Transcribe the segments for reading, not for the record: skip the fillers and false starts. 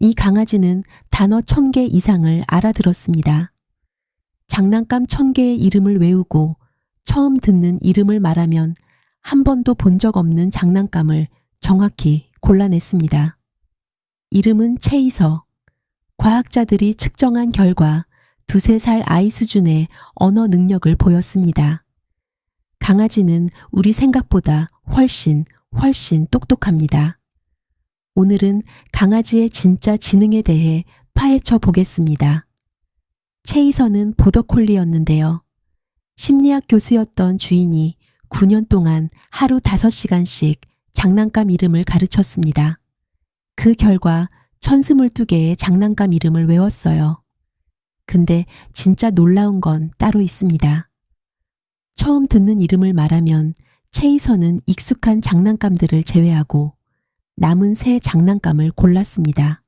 이 강아지는 단어 1000개 이상을 알아들었습니다. 장난감 1000개의 이름을 외우고 처음 듣는 이름을 말하면 한 번도 본 적 없는 장난감을 정확히 골라냈습니다. 이름은 체이서. 과학자들이 측정한 결과 2~3살 아이 수준의 언어 능력을 보였습니다. 강아지는 우리 생각보다 훨씬 똑똑합니다. 오늘은 강아지의 진짜 지능에 대해 파헤쳐 보겠습니다. 체이서는 보더콜리였는데요. 심리학 교수였던 주인이 9년 동안 하루 5시간씩 장난감 이름을 가르쳤습니다. 그 결과 1022개의 장난감 이름을 외웠어요. 근데 진짜 놀라운 건 따로 있습니다. 처음 듣는 이름을 말하면 체이서는 익숙한 장난감들을 제외하고 남은 새 장난감을 골랐습니다.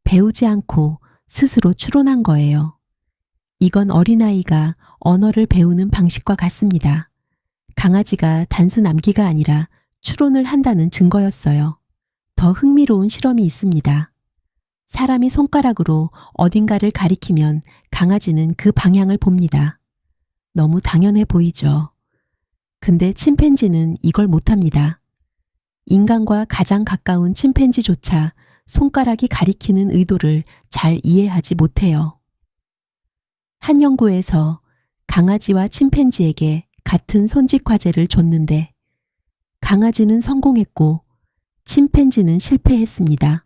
배우지 않고 스스로 추론한 거예요. 이건 어린아이가 언어를 배우는 방식과 같습니다. 강아지가 단순 암기가 아니라 추론을 한다는 증거였어요. 더 흥미로운 실험이 있습니다. 사람이 손가락으로 어딘가를 가리키면 강아지는 그 방향을 봅니다. 너무 당연해 보이죠. 근데 침팬지는 이걸 못합니다. 인간과 가장 가까운 침팬지조차 손가락이 가리키는 의도를 잘 이해하지 못해요. 한 연구에서 강아지와 침팬지에게 같은 손짓 과제를 줬는데 강아지는 성공했고 침팬지는 실패했습니다.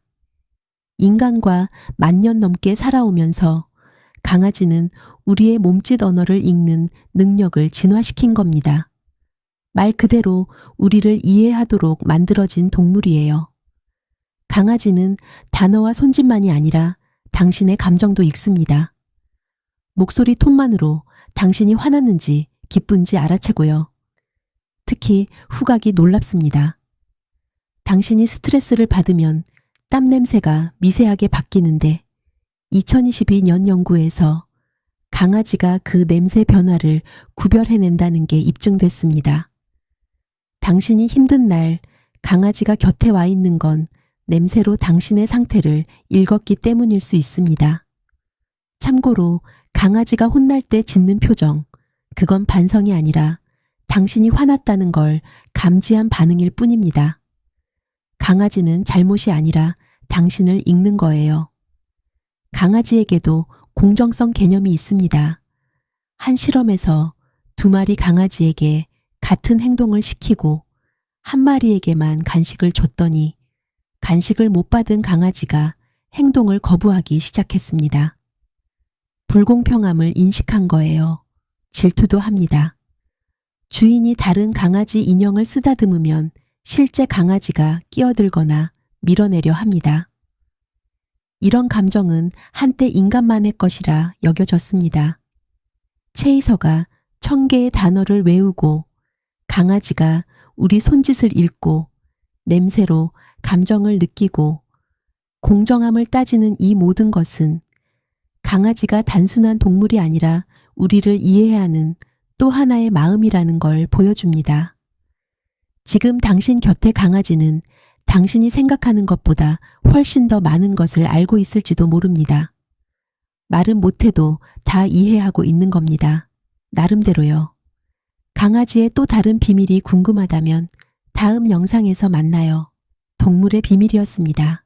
인간과 10,000년 넘게 살아오면서 강아지는 우리의 몸짓 언어를 읽는 능력을 진화시킨 겁니다. 말 그대로 우리를 이해하도록 만들어진 동물이에요. 강아지는 단어와 손짓만이 아니라 당신의 감정도 읽습니다. 목소리 톤만으로 당신이 화났는지 기쁜지 알아채고요. 특히 후각이 놀랍습니다. 당신이 스트레스를 받으면 땀 냄새가 미세하게 바뀌는데 2022년 연구에서 강아지가 그 냄새 변화를 구별해낸다는 게 입증됐습니다. 당신이 힘든 날 강아지가 곁에 와 있는 건 냄새로 당신의 상태를 읽었기 때문일 수 있습니다. 참고로 강아지가 혼날 때 짓는 표정, 그건 반성이 아니라 당신이 화났다는 걸 감지한 반응일 뿐입니다. 강아지는 잘못이 아니라 당신을 읽는 거예요. 강아지에게도 공정성 개념이 있습니다. 한 실험에서 2마리 강아지에게 같은 행동을 시키고 한 마리에게만 간식을 줬더니 간식을 못 받은 강아지가 행동을 거부하기 시작했습니다. 불공평함을 인식한 거예요. 질투도 합니다. 주인이 다른 강아지 인형을 쓰다듬으면 실제 강아지가 끼어들거나 밀어내려 합니다. 이런 감정은 한때 인간만의 것이라 여겨졌습니다. 체이서가 1000개의 단어를 외우고 강아지가 우리 손짓을 읽고 냄새로 감정을 느끼고 공정함을 따지는 이 모든 것은 강아지가 단순한 동물이 아니라 우리를 이해하는 또 하나의 마음이라는 걸 보여줍니다. 지금 당신 곁의 강아지는 당신이 생각하는 것보다 훨씬 더 많은 것을 알고 있을지도 모릅니다. 말은 못해도 다 이해하고 있는 겁니다. 나름대로요. 강아지의 또 다른 비밀이 궁금하다면 다음 영상에서 만나요. 동물의 비밀이었습니다.